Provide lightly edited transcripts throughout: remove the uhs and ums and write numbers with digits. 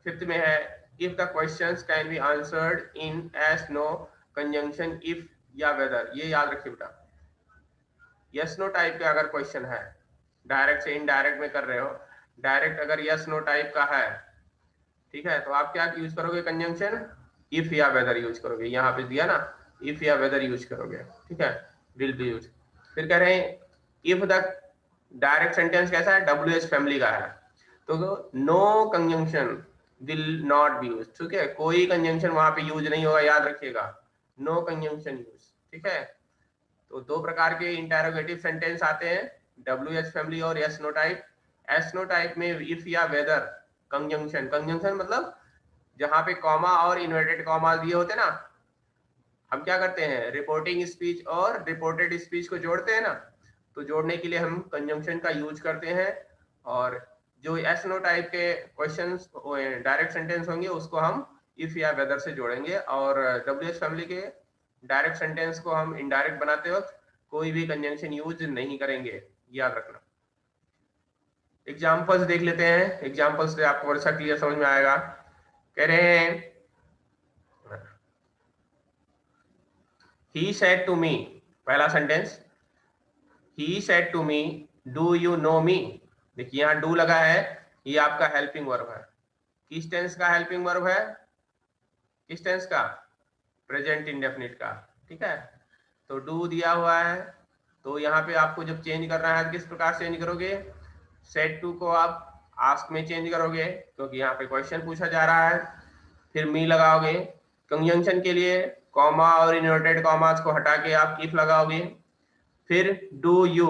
Fifth में है if the questions can be answered in yes no conjunction if या whether. ये याद रखिए बेटा, यस नो टाइप का अगर क्वेश्चन है, डायरेक्ट से इनडायरेक्ट में कर रहे हो, डायरेक्ट अगर यस नो टाइप का है, ठीक है, तो आप क्या यूज करोगे, कंजंक्शन इफ या वेदर यूज करोगे। यहाँ पे दिया ना, इफ या वेदर यूज करोगे, ठीक है, विल बी यूज। फिर कह रहे हैं इफ द डायरेक्ट सेंटेंस कैसा है, WH फैमिली का है, तो no conjunction will not be use, ठीक है, कोई कंजंक्शन वहां पे यूज नहीं होगा, याद रखिएगा, नो कंजंक्शन यूज, ठीक है। तो दो प्रकार के इंटेरोगेटिव सेंटेंस आते हैं, WH फैमिली और yes no type. Yes no type में इफ या वेदर कंजंक्शन, कंजंक्शन मतलब जहां पे कॉमा और इन्वर्टेड कॉमा दिए होते ना, हम क्या करते हैं, रिपोर्टिंग स्पीच और रिपोर्टेड स्पीच को जोड़ते हैं ना, तो जोड़ने के लिए हम कंजंक्शन का यूज करते हैं। और जो एस नो टाइप के क्वेश्चंस डायरेक्ट सेंटेंस होंगे उसको हम इफ या वेदर से जोड़ेंगे, और WH फैमिली के डायरेक्ट सेंटेंस को हम इनडायरेक्ट बनाते वक्त कोई भी कंजंक्शन यूज नहीं करेंगे, याद रखना। एग्जाम्पल्स देख लेते हैं, एग्जाम्पल्स से आपको अच्छा क्लियर समझ में आएगा। कह रहे हैं ही सेड टू मी, पहला sentence, he said to me do you know me. देखिए यहाँ डू लगा है, ये आपका हेल्पिंग वर्ब है। किस टेंस का हेल्पिंग वर्ब है, किस टेंस का, प्रेजेंट इंडेफिनिट का, ठीक है। तो डू दिया हुआ है, तो यहाँ पे आपको जब चेंज करना है किस प्रकार चेंज करोगे, सेड टू को आप आस्क में चेंज करोगे क्योंकि यहाँ पे क्वेश्चन पूछा जा रहा है। फिर मी लगाओगे, कंजंक्शन के लिए कॉमा और इन्वर्टेड कॉमास को हटा के आप इफ लगाओगे। फिर डू यू,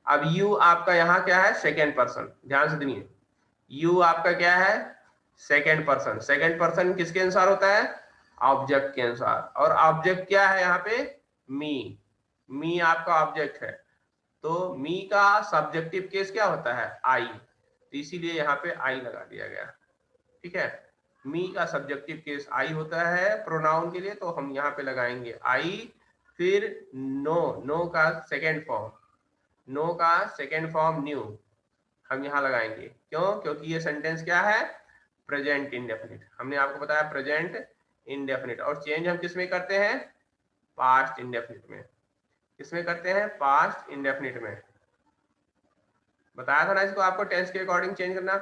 अब यू आपका यहाँ क्या है, सेकेंड पर्सन, ध्यान से सुनिए, यू आपका क्या है, सेकेंड पर्सन। सेकेंड पर्सन किसके अनुसार होता है, ऑब्जेक्ट के अनुसार, और ऑब्जेक्ट क्या है यहाँ पे, मी, मी आपका ऑब्जेक्ट है, तो मी का सब्जेक्टिव केस क्या होता है, आई, तो इसीलिए यहाँ पे आई लगा दिया गया, ठीक है। मी का सब्जेक्टिव केस आई होता है प्रोनाउन के लिए, तो हम यहाँ पे लगाएंगे आई। फिर नो, नो का सेकेंड फॉर्म, नो का सेकेंड फॉर्म न्यू, हम यहाँ लगाएंगे, क्यों, क्योंकि ये सेंटेंस क्या है, प्रेजेंट इंडेफिनिट, हमने आपको बताया प्रेजेंट इंडेफिनिट। और चेंज हम किस में करते हैं, पास्ट इंडेफिनिट में, किसमें करते हैं, पास्ट इंडेफिनिट में, बताया था ना इसको आपको टेंस के अकॉर्डिंग चेंज करना।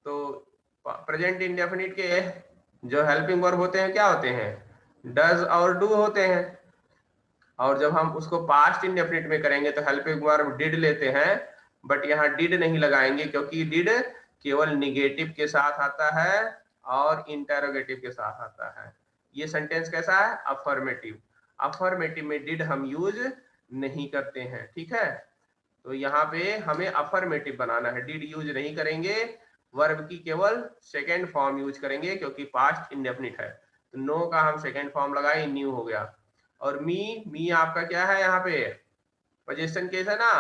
तो प्रेजेंट इंडेफिनिट के जो हेल्पिंग वर्ब होते हैं क्या होते हैं, डज और डू होते हैं, और जब हम उसको पास्ट इंडेफिनिट में करेंगे तो हेल्पिंग वर्ब डिड लेते हैं, बट यहाँ डिड नहीं लगाएंगे क्योंकि डिड केवल निगेटिव के साथ आता है और इंटेरोगेटिव के साथ आता है। ये सेंटेंस कैसा है, अफर्मेटिव, अफर्मेटिव में डिड हम यूज नहीं करते हैं, ठीक है। तो यहाँ पे हमें अफर्मेटिव बनाना है, डिड यूज नहीं करेंगे, वर्ब की केवल सेकेंड फॉर्म यूज करेंगे क्योंकि पास्ट इंडेफिनिट है। तो नो का हम सेकेंड फॉर्म लगाए, न्यू हो गया। और मी, मी आपका क्या है, यहाँ पे पोजीशन केस है ना,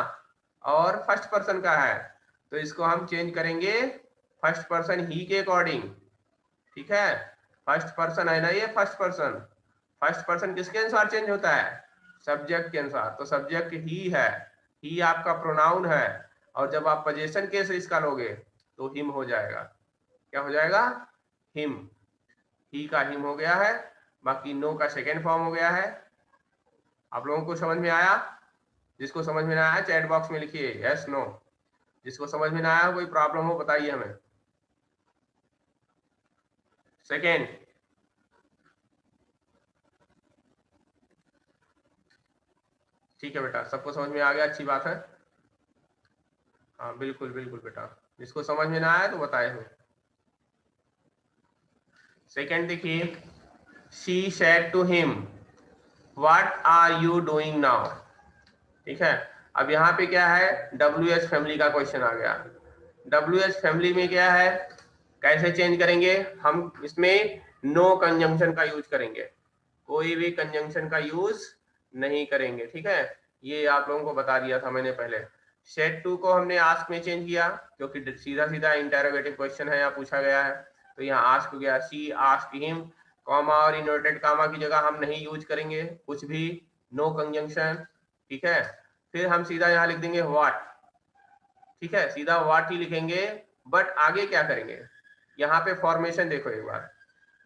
और फर्स्ट पर्सन का है, तो इसको हम चेंज करेंगे फर्स्ट पर्सन ही के अकॉर्डिंग, ठीक है। फर्स्ट पर्सन है ना ये, फर्स्ट पर्सन, फर्स्ट पर्सन किसके अनुसार चेंज होता है, सब्जेक्ट के अनुसार, तो सब्जेक्ट ही है, ही आपका प्रोनाउन है, और जब आप पोजीशन केस इसका लोगे तो हिम हो जाएगा, क्या हो जाएगा, हिम, ही का हिम हो गया है, बाकी नो का सेकेंड फॉर्म हो गया है। आप लोगों को समझ में आया, जिसको समझ में ना आया चैट बॉक्स में लिखिए यस नो, जिसको समझ में ना आया कोई प्रॉब्लम हो बताइए हमें। सेकेंड, ठीक है बेटा, सबको समझ में आ गया, अच्छी बात है। हाँ बिल्कुल बिल्कुल बेटा, जिसको समझ में ना आया तो बताए हमें। सेकेंड देखिए, she said to him what are you doing now, ठीक है। अब यहाँ पे क्या है, WH फैमिली का क्वेश्चन आ गया। WH फैमिली में क्या है, कैसे चेंज करेंगे, हम इसमें नो कंजंक्शन का यूज करेंगे, कोई भी कंजंक्शन का यूज नहीं करेंगे, ठीक है। ये आप लोगों को बता दिया था मैंने पहले। सेड टू को हमने आस्क में चेंज किया क्योंकि सीधा सीधा इंटेरोगेटिव क्वेश्चन है, यहाँ पूछा गया है, तो यहाँ आस्क हो गया, शी आस्क्ड हिम, कॉमा और इन्वर्टेड कॉमा की जगह हम नहीं यूज करेंगे कुछ भी, नो कंजंक्शन, ठीक है। फिर हम सीधा यहाँ लिख देंगे व्हाट, ठीक है, सीधा व्हाट ही लिखेंगे, बट आगे क्या करेंगे, यहाँ पे फॉर्मेशन देखो एक बार,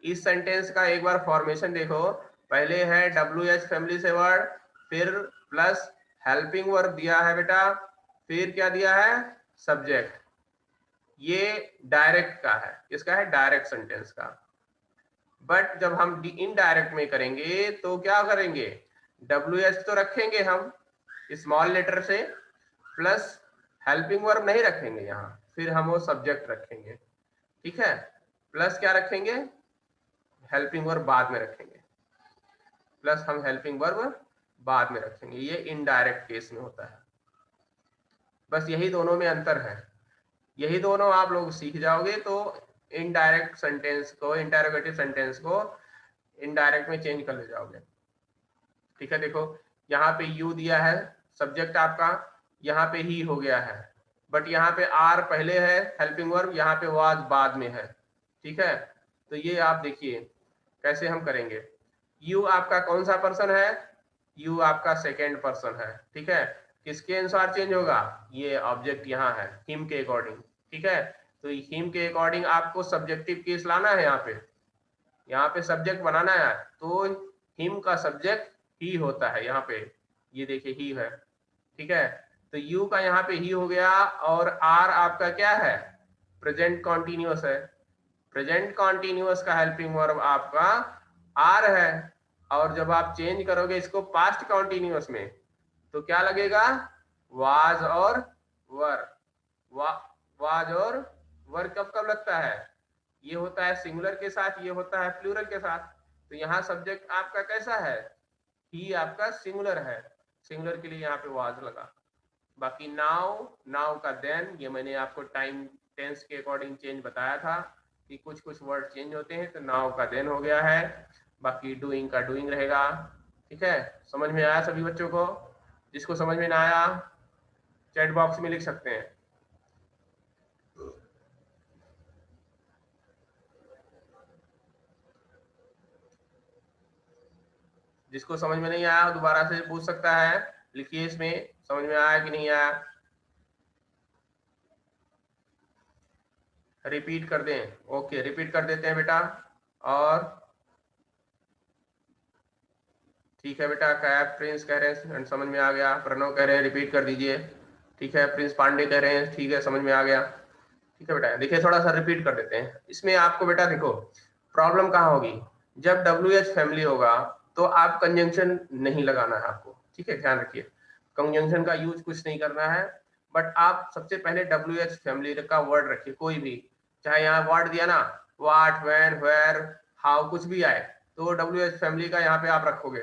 इस सेंटेंस का एक बार फॉर्मेशन देखो। पहले है WH फैमिली से वर्ड, फिर प्लस हेल्पिंग वर्ब दिया है बेटा, फिर क्या दिया है, सब्जेक्ट। ये डायरेक्ट का है, इसका है डायरेक्ट सेंटेंस का। बट जब हम इनडायरेक्ट में करेंगे तो क्या करेंगे, WH तो रखेंगे हम स्मॉल लेटर से, प्लस हेल्पिंग वर्ब नहीं रखेंगे यहाँ, फिर हम वो सब्जेक्ट रखेंगे, ठीक है। प्लस क्या रखेंगे, हेल्पिंग वर्ब बाद में रखेंगे, प्लस हम हेल्पिंग वर्ब बाद में रखेंगे। ये इनडायरेक्ट केस में होता है। बस यही दोनों में अंतर है, यही दोनों आप लोग सीख जाओगे तो इनडायरेक्ट सेंटेंस को, इंटरोगेटिव सेंटेंस को इनडायरेक्ट में चेंज कर ले जाओगे, ठीक है। देखो यहाँ पे यू दिया है सब्जेक्ट आपका, यहाँ पे ही हो गया है, बट यहाँ पे आर पहले है हेल्पिंग वर्ब, यहाँ पे वाज बाद में है, ठीक है। तो ये आप देखिए कैसे हम करेंगे। यू आपका कौन सा पर्सन है, यू आपका सेकेंड पर्सन है, ठीक है। किसके अनुसार चेंज होगा, ये ऑब्जेक्ट यहाँ है हिम के अकॉर्डिंग, ठीक है। तो हिम के अकॉर्डिंग आपको सब्जेक्टिव केस लाना है, यहाँ पे सब्जेक्ट बनाना है, तो हिम का सब्जेक्ट ही होता है यहाँ पे, ये देखिए ही है, ठीक है। तो यू का यहाँ पे ही हो गया, और आर आपका क्या है, प्रेजेंट कॉन्टिन्यूअस है। प्रेजेंट कॉन्टिन्यूअस का हेल्पिंग वर्ब आपका आर है, और जब आप चेंज करोगे इसको पास्ट कॉन्टिन्यूअस में तो क्या लगेगा, वाज और वर। वाज और वर कब कब लगता है, ये होता है सिंगुलर के साथ, ये होता है प्लूरल के साथ। तो यहाँ सब्जेक्ट आपका कैसा है, ही आपका सिंगुलर है, सिंगुलर के लिए यहाँ पे वाज लगा। बाकी नाउ, नाउ का देन, ये मैंने आपको टाइम टेंस के अकॉर्डिंग चेंज बताया था कि कुछ कुछ वर्ड चेंज होते हैं, तो नाउ का देन हो गया है। बाकी डूइंग का डूइंग रहेगा, ठीक है। समझ में आया सभी बच्चों को, जिसको समझ में ना आया चैट बॉक्स में लिख सकते हैं। जिसको समझ में नहीं आया दोबारा से पूछ सकता है, लिखिए इसमें समझ में आया कि नहीं आया, रिपीट कर दें। ओके रिपीट कर देते हैं बेटा। और ठीक है बेटा, कैप प्रिंस कह रहे हैं समझ में आ गया, प्रणव कह रहे हैं रिपीट कर दीजिए, ठीक है। प्रिंस पांडे कह रहे हैं ठीक है समझ में आ गया, ठीक है बेटा। देखिए थोड़ा सा रिपीट कर देते हैं इसमें आपको बेटा। देखो प्रॉब्लम कहाँ होगी, जब WH फैमिली होगा तो आप कंजंक्शन नहीं लगाना है आपको, ठीक है, ध्यान रखिए। कंजंक्शन का यूज कुछ नहीं करना है, बट आप सबसे पहले WH फैमिली का वर्ड रखिए, कोई भी, चाहे यहाँ वर्ड दिया ना व्हाट, व्हेन, वेयर, हाउ, कुछ भी आए तो WH फैमिली का यहाँ पे आप रखोगे,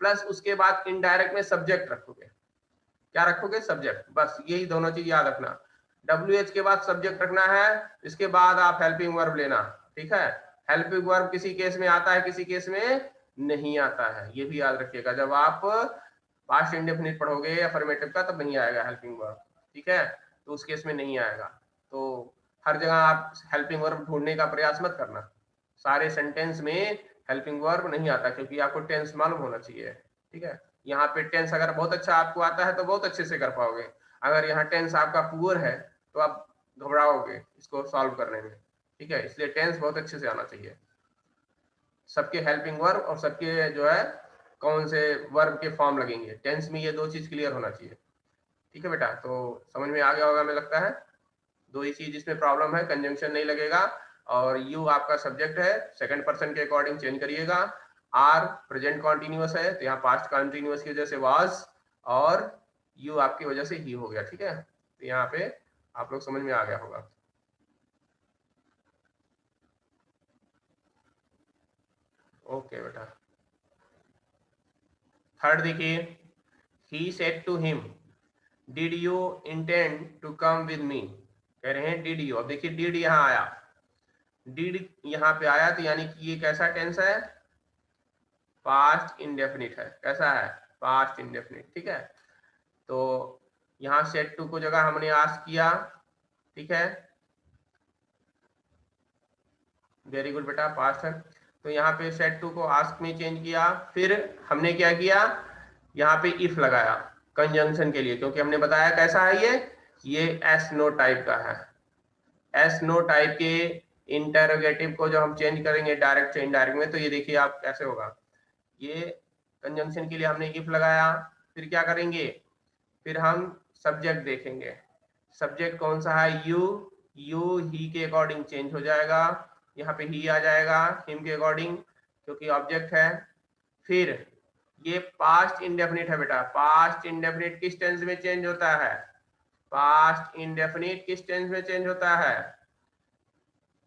प्लस उसके बाद इनडायरेक्ट में सब्जेक्ट रखोगे। क्या रखोगे, सब्जेक्ट, बस यही दोनों चीज याद रखना। WH के बाद सब्जेक्ट रखना है, इसके बाद आप हेल्पिंग वर्ब लेना, ठीक है। हेल्पिंग वर्ब किसी केस में आता है, किसी केस में नहीं आता है, ये भी याद रखिएगा। जब आप पास्ट इंडेफिनिट पढ़ोगे अफर्मेटिव का तब नहीं आएगा हेल्पिंग वर्ब, ठीक है, तो उस केस में नहीं आएगा। तो हर जगह आप हेल्पिंग वर्ब ढूंढने का प्रयास मत करना, सारे सेंटेंस में हेल्पिंग वर्ब नहीं आता, क्योंकि आपको टेंस मालूम होना चाहिए, ठीक है। यहाँ पे टेंस अगर बहुत अच्छा आपको आता है तो बहुत अच्छे से कर पाओगे, अगर यहाँ टेंस आपका पुअर है तो आप घबराओगे इसको सॉल्व करने में, ठीक है। इसलिए टेंस बहुत अच्छे से आना चाहिए, सबके हेल्पिंग वर्ब और सबके जो है कौन से वर्ब के फॉर्म लगेंगे टेंस में, ये दो चीज क्लियर होना चाहिए, ठीक है बेटा। तो समझ में आ गया होगा हमें लगता है। दो ही चीज इसमें प्रॉब्लम है, कंजंक्शन नहीं लगेगा, और यू आपका सब्जेक्ट है, सेकंड पर्सन के अकॉर्डिंग चेंज करिएगा। आर प्रेजेंट कॉन्टिन्यूअस है तो यहाँ पास्ट कॉन्टिन्यूअस की वजह से वाज, और यू आपकी वजह से ही हो गया, ठीक है। तो यहाँ पे आप लोग समझ में आ गया होगा। ओके बेटा। थर्ड देखिए, he said to him did you intend to come with me, कह रहे हैं डिड यू। अब देखिए डिड यहाँ आया, डिड यहाँ पे आया तो यानी कि ये कैसा टेंस है, पास्ट इंडेफिनिट है, कैसा है, पास्ट इंडेफिनिट, ठीक है। तो यहाँ सेट टू को जगह हमने आस्क किया, ठीक है, वेरी गुड बेटा, पास्ट है। तो यहाँ पे सेट टू को आस्क में चेंज किया, फिर हमने क्या किया, यहाँ पे इफ लगाया कंजंक्शन के लिए, क्योंकि हमने बताया कैसा है ये एस नो टाइप का है। एस नो टाइप के इंटरोगेटिव को जो हम चेंज करेंगे डायरेक्ट से इनडायरेक्ट में, तो ये देखिए आप कैसे होगा। ये कंजंक्शन के लिए हमने इफ लगाया, फिर क्या करेंगे, फिर हम सब्जेक्ट देखेंगे। सब्जेक्ट कौन सा है, यू ही के अकॉर्डिंग चेंज हो जाएगा, यहाँ पे ही आ जाएगा हिम के अकॉर्डिंग क्योंकि ऑब्जेक्ट है। फिर ये पास्ट इंडेफिनिट है बेटा, पास्ट इंडेफिनिट किस टेंस में चेंज होता है, पास्ट इंडेफिनिट किस टेंस में चेंज होता है,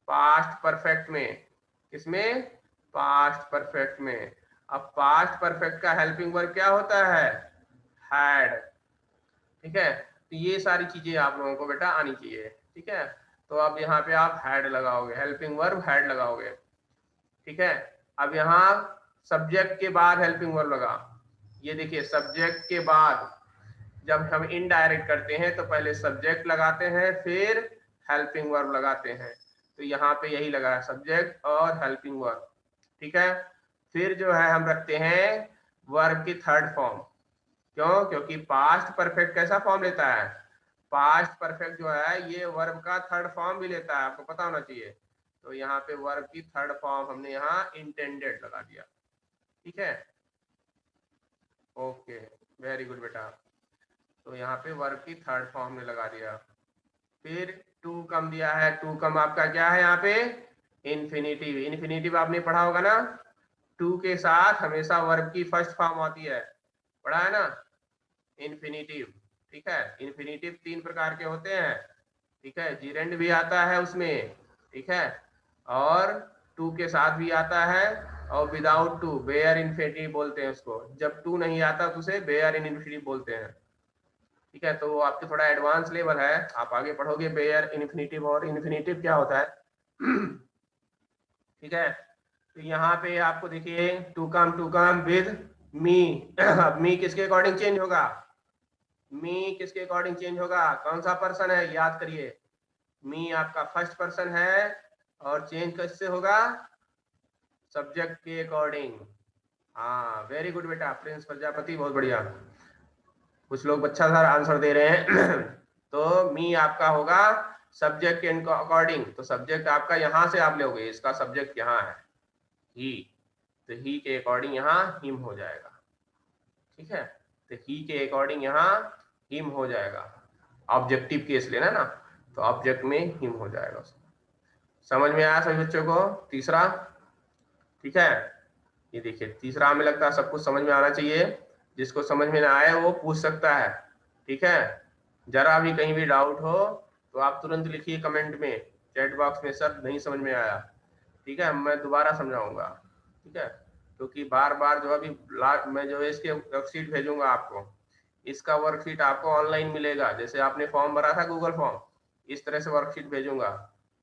पास्ट परफेक्ट में। किसमें, पास्ट परफेक्ट में। अब पास्ट परफेक्ट का हेल्पिंग वर्ब क्या होता है, हैड। ठीक है, तो ये सारी चीजें आप लोगों को बेटा आनी चाहिए। ठीक है, तो अब यहाँ पे आप हैड लगाओगे, हेल्पिंग वर्ब हैड लगाओगे। ठीक है, अब यहाँ सब्जेक्ट के बाद हेल्पिंग वर्ब लगा। ये देखिए सब्जेक्ट के बाद जब हम इनडायरेक्ट करते हैं तो पहले सब्जेक्ट लगाते हैं फिर हेल्पिंग वर्ब लगाते हैं, तो यहाँ पे यही लगा है सब्जेक्ट और हेल्पिंग वर्ब। ठीक है, फिर जो है हम रखते हैं वर्ब की थर्ड फॉर्म। क्यों, क्योंकि पास्ट परफेक्ट कैसा फॉर्म लेता है, पास्ट परफेक्ट जो है ये वर्ब का थर्ड फॉर्म भी लेता है, आपको पता होना चाहिए। तो यहाँ पे वर्ब की थर्ड फॉर्म हमने यहाँ इंटेंडेड लगा दिया। ठीक है, ओके, वेरी गुड बेटा। तो यहाँ पे वर्ब की थर्ड फॉर्म में लगा दिया। फिर टू कम दिया है, टू कम आपका क्या है यहाँ पे, इन्फिनिटिव। इन्फिनिटिव आपने पढ़ा होगा ना, टू के साथ हमेशा वर्ब की फर्स्ट फॉर्म आती है, पढ़ा है ना, इन्फिनिटिव। ठीक है, इन्फिनिटिव 3 प्रकार के होते हैं। ठीक है, जीरेंड भी आता है उसमें, ठीक है, और टू के साथ भी आता है, और विदाउट टू बेयर इन्फिनिटिव बोलते हैं उसको। जब टू नहीं आता तो उसे बेयर इन्फिनिटिव बोलते हैं। ठीक है, तो वो आपके थोड़ा एडवांस लेवल है, आप आगे पढ़ोगे बेयर इन्फिनिटिव और इन्फिनिटिव क्या होता है। ठीक है, तो यहाँ पे आपको देखिए टू कम विद मी। अब मी किसके अकॉर्डिंग चेंज होगा, मी किसके अकॉर्डिंग चेंज होगा, कौन सा पर्सन है, याद करिए, मी आपका फर्स्ट पर्सन है और चेंज किससे होगा, सब्जेक्ट के अकॉर्डिंग। हाँ वेरी गुड बेटा, प्रिंस प्रजापति, बहुत बढ़िया, कुछ लोग अच्छा सा आंसर दे रहे हैं। तो मी आपका होगा सब्जेक्ट के अकॉर्डिंग, तो सब्जेक्ट आपका यहां से आप लोगे, इसका सब्जेक्ट यहाँ है ही, तो ही के अकॉर्डिंग यहाँ हिम हो जाएगा। ठीक है, तो ही के अकॉर्डिंग यहाँ हिम हो जाएगा, ऑब्जेक्टिव केस लेना ना, तो ऑब्जेक्ट में हिम हो जाएगा। समझ में आया सभी बच्चों को तीसरा। ठीक है, ये देखिए तीसरा हमें लगता है सब कुछ समझ में आना चाहिए, जिसको समझ में ना आए वो पूछ सकता है। ठीक है, जरा भी कहीं भी डाउट हो तो आप तुरंत लिखिए कमेंट में, चैट बॉक्स में, सर नहीं समझ में आया। ठीक है, मैं दोबारा समझाऊंगा। ठीक है, क्योंकि बार बार जो अभी मैं जो है इसके वर्कशीट भेजूंगा आपको, इसका वर्कशीट आपको ऑनलाइन मिलेगा, जैसे आपने फॉर्म भरा था गूगल फॉर्म, इस तरह से वर्कशीट भेजूंगा।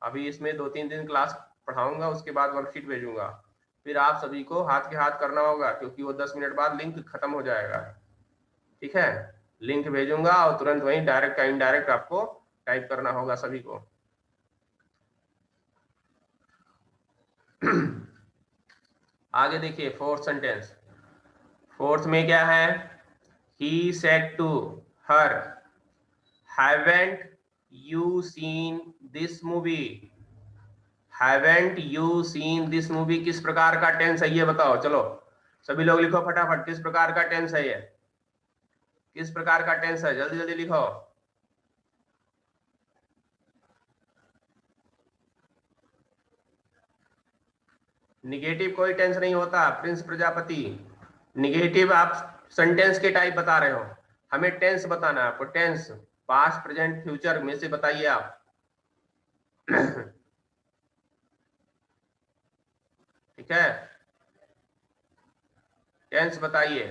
अभी इसमें 2-3 दिन क्लास पढ़ाऊंगा, उसके बाद वर्कशीट भेजूंगा, फिर आप सभी को हाथ के हाथ करना होगा, क्योंकि वो 10 मिनट बाद लिंक खत्म हो जाएगा। ठीक है, लिंक भेजूंगा और तुरंत वहीं डायरेक्ट का इनडायरेक्ट आपको टाइप करना होगा सभी को। आगे देखिए फोर्थ सेंटेंस, फोर्थ में क्या है, he said to her, haven't you seen this movie. Haven't you seen this movie किस प्रकार का टेंस है ये बताओ, चलो सभी लोग लिखो फटाफट, किस प्रकार का टेंस है ये, किस प्रकार का टेंस है, जल्दी जल्दी लिखो। निगेटिव कोई टेंस नहीं होता प्रिंस प्रजापति, निगेटिव आप सेंटेंस के टाइप बता रहे हो, हमें टेंस बताना है आपको, टेंस पास्ट प्रेजेंट फ्यूचर में से बताइए आप। ठीक है, टेंस बताइए,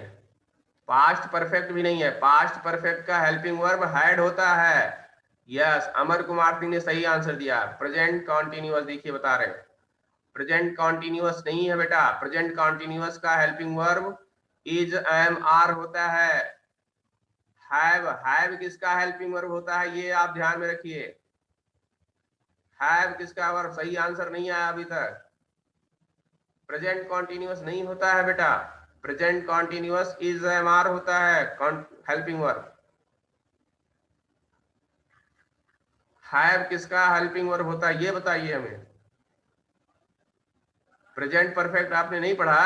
पास्ट परफेक्ट भी नहीं है, पास्ट परफेक्ट का हेल्पिंग वर्ब हैड होता है। यस, अमर कुमार सिंह ने सही आंसर दिया, प्रेजेंट कॉन्टिन्यूअस देखिए बता रहे हैं, प्रेजेंट कॉन्टिन्यूअस नहीं है बेटा, प्रेजेंट कॉन्टिन्यूअस का helping verb is am are होता है। हैव किसका हेल्पिंग वर्ब होता है ये आप ध्यान में रखिए, हैव किसका वर्ब, सही आंसर नहीं आया अभी तक, प्रेजेंट कॉन्टिन्यूअस नहीं होता है बेटा, present continuous is am are होता है हेल्पिंग वर्ब। हैव किसका हेल्पिंग वर्ब होता है ये बताइए हमें। प्रेजेंट परफेक्ट आपने नहीं पढ़ा?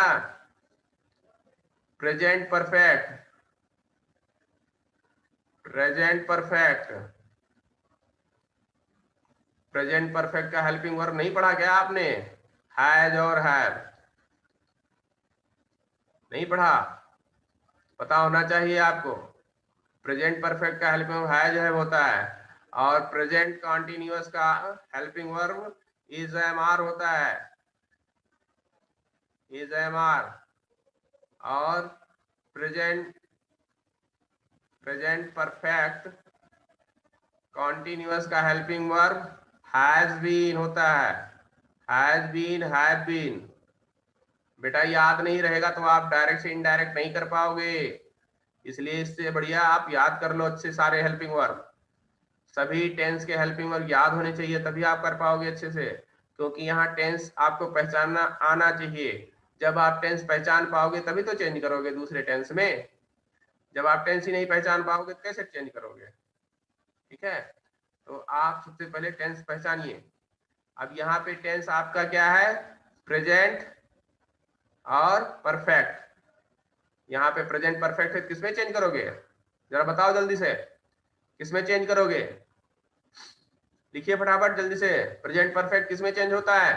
Present perfect, present perfect, present perfect का हेल्पिंग वर्ब नहीं पढ़ा क्या आपने? हैज और हैव नहीं पढ़ा? पता होना चाहिए आपको। प्रेजेंट परफेक्ट का हेल्पिंग वर्ब हैज हैव होता है और प्रेजेंट कॉन्टिन्यूअस का helping verb is am are होता है, इज एम आर। और प्रेजेंट परफेक्ट कॉन्टिन्यूअस का हेल्पिंग वर्ब हैज बीन होता है, हैज बीन, हैव बीन। बेटा याद नहीं रहेगा तो आप डायरेक्ट से इनडायरेक्ट नहीं कर पाओगे, इसलिए इससे बढ़िया आप याद कर लो अच्छे सारे हेल्पिंग वर्ब। सभी टेंस के हेल्पिंग वर्ब याद होने चाहिए, तभी आप कर पाओगे अच्छे से, क्योंकि यहाँ टेंस आपको पहचानना आना चाहिए। जब आप टेंस पहचान पाओगे तभी तो चेंज करोगे दूसरे टेंस में। जब आप टेंस ही नहीं पहचान पाओगे तो कैसे चेंज करोगे? ठीक है, तो आप सबसे पहले टेंस पहचानिए। अब यहाँ पे टेंस आपका क्या है? प्रेजेंट और परफेक्ट। यहाँ पे प्रेजेंट परफेक्ट है, किसमें चेंज करोगे? जरा बताओ जल्दी से, किसमें चेंज करोगे? लिखिए फटाफट जल्दी से, प्रेजेंट परफेक्ट किसमें चेंज होता है?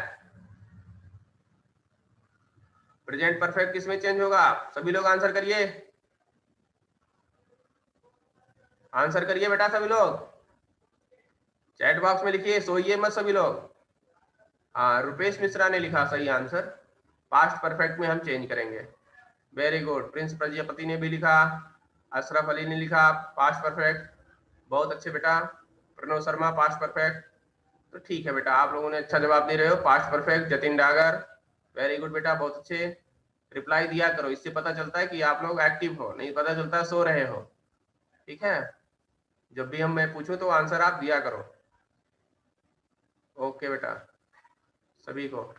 प्रेजेंट परफेक्ट किसमें चेंज होगा? सभी लोग आंसर करिए, आंसर करिए बेटा सभी लोग, चैट बॉक्स में लिखिए, सोइए मत सभी लोग। हाँ, रुपेश मिश्रा ने लिखा सही आंसर, पास्ट परफेक्ट में हम चेंज करेंगे। Very good. प्रिंस प्रजापति ने भी लिखा, अशरफ अली ने लिखा पास्ट परफेक्ट, बहुत अच्छे बेटा। प्रणव शर्मा पास्ट परफेक्ट, तो ठीक है बेटा, आप लोगों ने अच्छा जवाब दे रहे हो, past perfect. Jatin Dagar, very good बेटा, बहुत अच्छे। रिप्लाई दिया करो, इससे पता चलता है कि आप लोग एक्टिव हो, नहीं पता चलता सो रहे हो। ठीक है, जब भी मैं पूछूं तो आंसर आप दिया करो। ओके बेटा, सभी को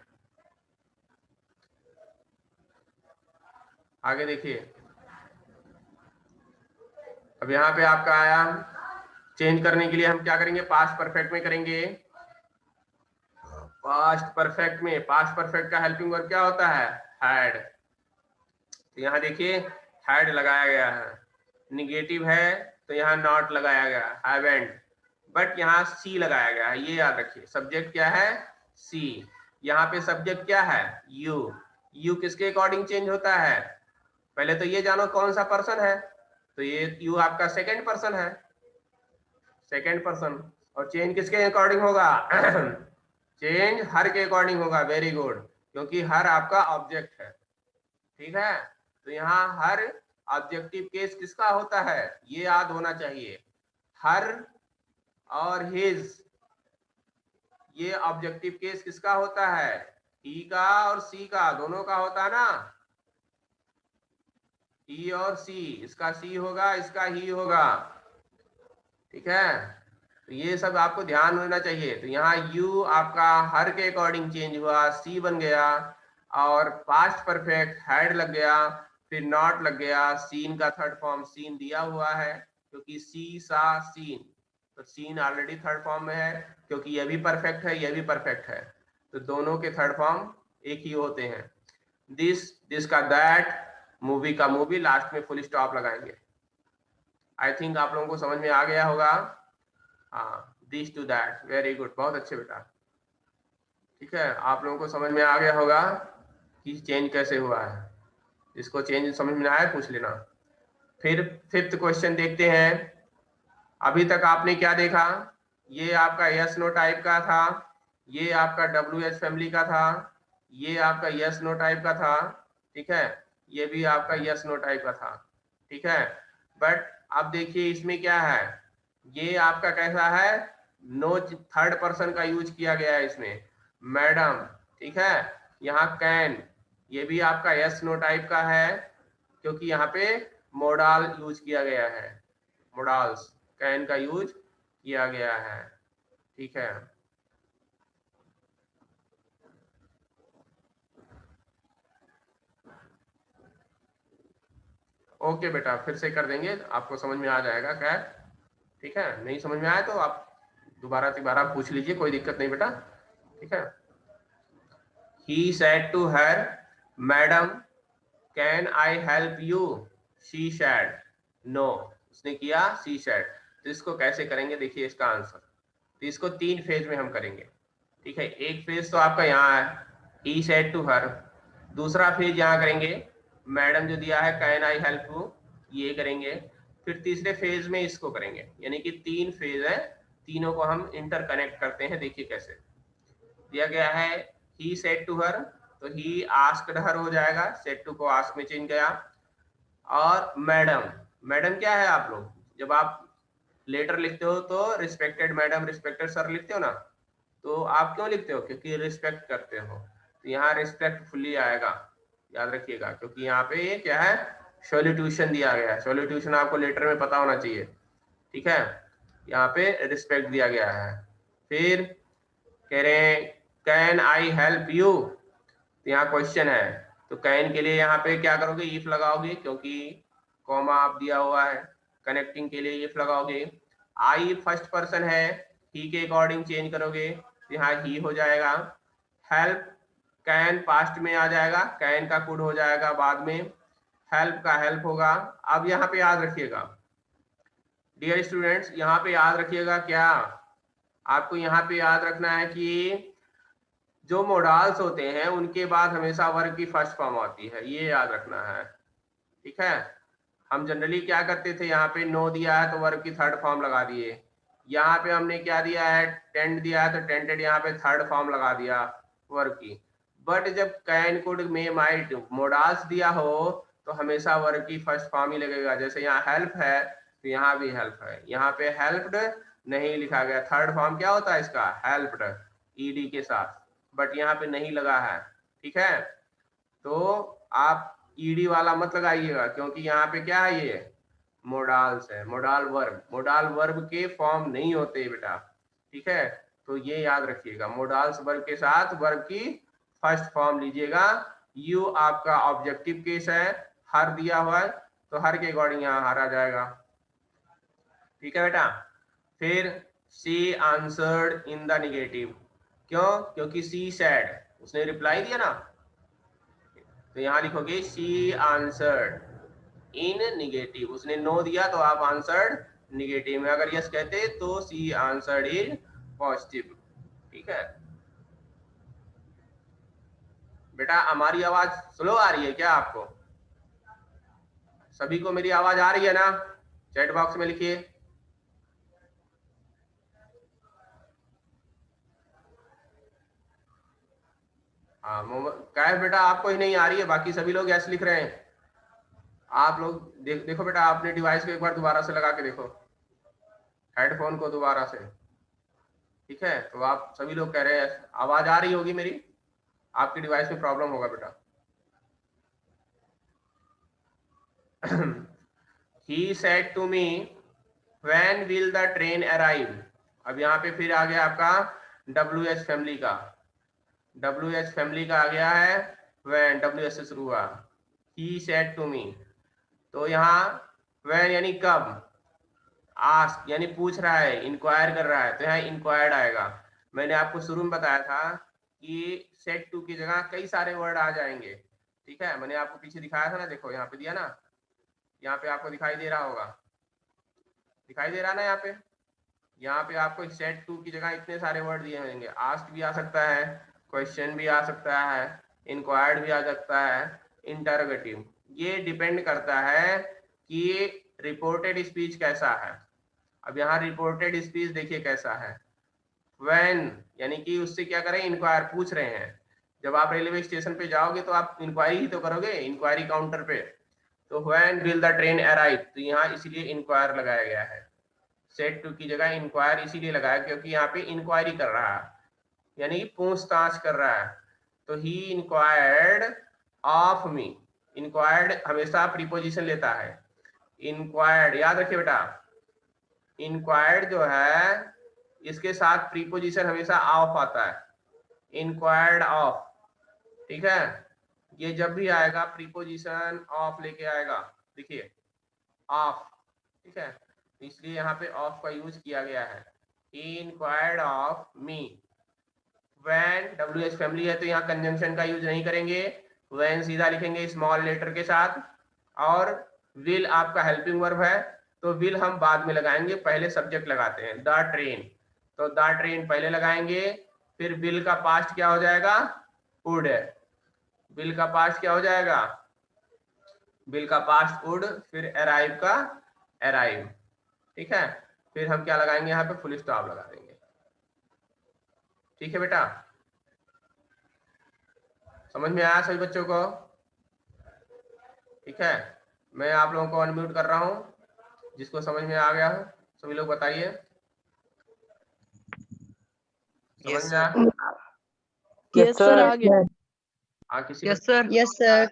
आगे देखिए। अब यहाँ पे आपका आया, चेंज करने के लिए हम क्या करेंगे? पास्ट परफेक्ट में करेंगे। पास्ट परफेक्ट में, पास्ट परफेक्ट का हेल्पिंग वर्ब क्या होता है? हैड। तो यहाँ देखिए हैड लगाया गया है, निगेटिव है तो यहाँ नॉट लगाया गया, हैवेंट। बट यहाँ सी लगाया गया है, ये याद रखिए। सब्जेक्ट क्या है? सी। यहाँ पे सब्जेक्ट क्या है? यू। यू किसके अकॉर्डिंग चेंज होता है? पहले तो ये जानो कौन सा पर्सन है, तो ये यू आपका सेकंड पर्सन है, सेकंड पर्सन। और चेंज किसके अकॉर्डिंग होगा? चेंज हर के अकॉर्डिंग होगा, वेरी गुड, क्योंकि हर आपका ऑब्जेक्ट है। ठीक है, तो यहाँ हर ऑब्जेक्टिव केस किसका होता है, ये याद होना चाहिए। हर और हिज, ये ऑब्जेक्टिव केस किसका होता है? ही का और सी का, दोनों का होता है ना। ही और सी, इसका सी होगा, इसका ही होगा। ठीक है, तो ये सब आपको ध्यान होना चाहिए। तो यहाँ यू आपका हर के अकॉर्डिंग चेंज हुआ, सी बन गया, और पास्ट परफेक्ट हैड लग गया, फिर नॉट लग गया, सीन का थर्ड फॉर्म सीन दिया हुआ है क्योंकि सी सा सीन, तो सीन ऑलरेडी थर्ड फॉर्म में है, क्योंकि यह भी परफेक्ट है, यह भी परफेक्ट है, तो दोनों के थर्ड फॉर्म एक ही होते हैं। दिस का दैट, मूवी का मूवी, लास्ट में फुल स्टॉप लगाएंगे। आई थिंक आप लोगों को समझ में आ गया होगा। हाँ, this to that, very good, बहुत अच्छे बेटा। ठीक है, आप लोगों को समझ में आ गया होगा कि चेंज कैसे हुआ है। इसको चेंज समझ में आया पूछ लेना। फिर फिफ्थ क्वेश्चन देखते हैं। अभी तक आपने क्या देखा? ये आपका यस नो टाइप का था, ये आपका WH फैमिली का था, ये आपका यस नो टाइप का था। ठीक है, ये भी आपका यस नो टाइप का था। ठीक है, बट अब देखिए इसमें क्या है, ये आपका कैसा है? नो थर्ड पर्सन का यूज किया गया है इसमें, मैडम। ठीक है, यहाँ कैन, ये भी आपका यस नो टाइप का है, क्योंकि यहाँ पे मोडाल यूज किया गया है, मोडाल्स, कैन का यूज किया गया है। ठीक है, ओके बेटा, फिर से कर देंगे, आपको समझ में आ जाएगा खैर। ठीक है, नहीं समझ में आया तो आप दोबारा पूछ लीजिए, कोई दिक्कत नहीं बेटा। ठीक है, he said to her, madam can I help you, she said no, उसने किया शी सेड। तो इसको कैसे करेंगे देखिए इसका आंसर। तो इसको 3 फेज में हम करेंगे, ठीक है। एक फेज तो आपका यहाँ है, ही सेड टू हर। दूसरा फेज यहाँ करेंगे, मैडम जो दिया है कैन आई हेल्प यू, ये करेंगे। फिर तीसरे फेज में इसको करेंगे, यानी कि 3 फेज है, तीनों को हम इंटरकनेक्ट करते हैं। देखिए कैसे दिया गया है, ही सेड टू हर, तो ही आस्क्ड हर हो जाएगा, सेड टू को आस्क में चेंज गया। और मैडम, मैडम क्या है, आप लोग जब आप लेटर लिखते हो तो रिस्पेक्टेड मैडम, रिस्पेक्टेड सर लिखते हो ना, तो आप क्यों लिखते हो, क्योंकि रिस्पेक्ट करते हो। तो यहाँ रिस्पेक्टफुली आएगा, याद रखिएगा, क्योंकि यहाँ पे ये क्या है, सॉल्यूशन दिया गया है। सॉल्यूशन आपको लेटर में पता होना चाहिए, ठीक है। यहाँ पे रिस्पेक्ट दिया गया है। फिर कह रहे हैं कैन आई हेल्प यू, तो यहाँ क्वेश्चन है, तो कैन के लिए यहाँ पे क्या करोगे, इफ लगाओगे, क्योंकि कॉमा आप दिया हुआ है। कनेक्टिंग के लिए इफ लगाओगे। आई फर्स्ट पर्सन है, ही के अकॉर्डिंग चेंज करोगे, तो यहाँ ही हो जाएगा। हेल्प, कैन पास्ट में आ जाएगा, कैन का कुड हो जाएगा बाद में, हेल्प का हेल्प होगा। अब यहाँ पे याद रखिएगा डियर स्टूडेंट्स, यहाँ पे याद रखिएगा क्या, आपको यहाँ पे याद रखना है कि जो मोडाल्स होते हैं उनके बाद हमेशा वर्ब की फर्स्ट फॉर्म आती है, ये याद रखना है, ठीक है। हम जनरली क्या करते थे, यहाँ पे नो दिया है तो वर्ब की थर्ड फॉर्म लगा दिए। यहाँ पे हमने क्या दिया है, टेंट दिया है तो टेंटेड यहाँ पे थर्ड फॉर्म लगा दिया वर्ब की। बट जब can, could, may, might modals दिया हो तो हमेशा वर्ब की फर्स्ट फॉर्म ही लगेगा। जैसे यहाँ हेल्प है तो यहाँ भी हेल्प है, यहाँ पे हेल्प्ड नहीं लिखा गया, थर्ड फॉर्म क्या होता है इसका, हेल्प्ड, ईडी के साथ, बट यहाँ पे नहीं लगा है, ठीक है। तो आप ईडी वाला मत लगाइएगा, क्योंकि यहाँ पे क्या है, ये मोडाल्स है, मोडाल वर्ब, मोडाल वर्ब के फॉर्म नहीं होते बेटा, ठीक है। तो ये याद रखिएगा, मोडाल्स वर्ब के साथ वर्ब की फर्स्ट फॉर्म लीजिएगा। यू आपका ऑब्जेक्टिव केस है, हर दिया हुआ है तो हर के अकॉर्डिंग यहाँ हर आ जाएगा, ठीक है बेटा। फिर सी आंसर्ड इन द निगेटिव, क्यों, क्योंकि सी सैड, उसने रिप्लाई दिया ना, तो यहाँ लिखोगे सी आंसर्ड इन निगेटिव, उसने नो दिया तो आप आंसर्ड निगेटिव में, अगर यस कहते तो सी आंसर्ड इन पॉजिटिव, ठीक है। बेटा हमारी आवाज स्लो आ रही है क्या आपको, सभी को मेरी आवाज आ रही है ना, चैट बॉक्स में लिखिए। हाँ क्या है बेटा, आपको ही नहीं आ रही है, बाकी सभी लोग ऐसे लिख रहे हैं। आप लोग देखो बेटा, आपने डिवाइस को एक बार दोबारा से लगा के देखो, हेडफोन को दोबारा से, ठीक है। तो आप सभी लोग कह रहे हैं आवाज आ रही होगी मेरी, आपकी डिवाइस में प्रॉब्लम होगा बेटा। He said to me, when will the train arrive? अब यहाँ पे फिर आ गया आपका WH फैमिली का, WH फैमिली का आ गया है when, WH से शुरू हुआ। He said to me, तो यहाँ when यानी कब, आस्क यानी पूछ रहा है, इंक्वायर कर रहा है, तो यहाँ इंक्वायर्ड आएगा। मैंने आपको शुरू में बताया था कि सेट टू की जगह कई सारे वर्ड आ जाएंगे, ठीक है। मैंने आपको पीछे दिखाया था ना, देखो यहाँ पे दिया ना, यहाँ पे आपको दिखाई दे रहा होगा, दिखाई दे रहा ना, यहाँ पे आपको सेट टू की जगह इतने सारे वर्ड दिए होंगे। आस्क भी आ सकता है, क्वेश्चन भी आ सकता है, इंक्वायर्ड भी आ सकता है, इंटरोगेटिव। ये डिपेंड करता है कि रिपोर्टेड स्पीच कैसा है। अब यहाँ रिपोर्टेड स्पीच देखिए कैसा है, व्हेन यानी कि उससे क्या करें, इंक्वायर, पूछ रहे हैं। जब आप रेलवे स्टेशन पे जाओगे तो आप इंक्वायरी ही तो करोगे, इंक्वायरी काउंटर पे। तो when will the train arrive, तो यहाँ इसीलिए इंक्वायर लगाया गया है, सेट टू की जगह इंक्वायर इसीलिए लगाया क्योंकि यहाँ पे इंक्वायरी कर रहा है, यानी पूछताछ कर रहा है। तो ही इंक्वायर्ड ऑफ मी, इंक्वायर्ड हमेशा प्रीपोजिशन लेता है, इंक्वायर्ड याद रखिए बेटा, इंक्वायर्ड जो है इसके साथ प्रीपोजिशन हमेशा ऑफ आता है, इंक्वायर्ड ऑफ, ठीक है। ये जब भी आएगा प्रीपोजिशन ऑफ लेके आएगा, देखिए ऑफ, ठीक है। इसलिए यहाँ पे ऑफ का यूज किया गया है, he enquired of me, when WH family है तो यहाँ कंजंक्शन का यूज नहीं करेंगे, व्हेन सीधा लिखेंगे स्मॉल लेटर के साथ, और विल आपका हेल्पिंग वर्ब है तो विल हम बाद में लगाएंगे, पहले सब्जेक्ट लगाते हैं। द ट्रेन, तो द ट्रेन पहले लगाएंगे, फिर विल का पास्ट क्या हो जाएगा, वुड है। विल का पास्ट क्या हो जाएगा, विल का पास्ट वुड, फिर अराइव का अराइव, ठीक है। फिर हम क्या लगाएंगे यहाँ पे, फुल स्टॉप लगा देंगे। ठीक है बेटा, समझ में आया सभी बच्चों को? ठीक है, मैं आप लोगों को अनम्यूट कर रहा हूँ, जिसको समझ में आ गया हो सभी लोग बताइए। समझ में आया? यस सर, आ गया। किसी yes sir. Yes sir.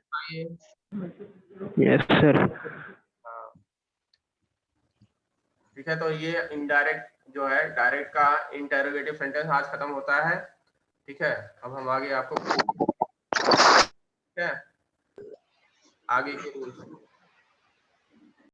Yes sir. हाँ, ठीक है। तो ये इनडायरेक्ट जो है, डायरेक्ट का इंटरोगेटिव सेंटेंस आज खत्म होता है। ठीक है, अब हम आगे आपको, ठीक है, आगे के रूल्स।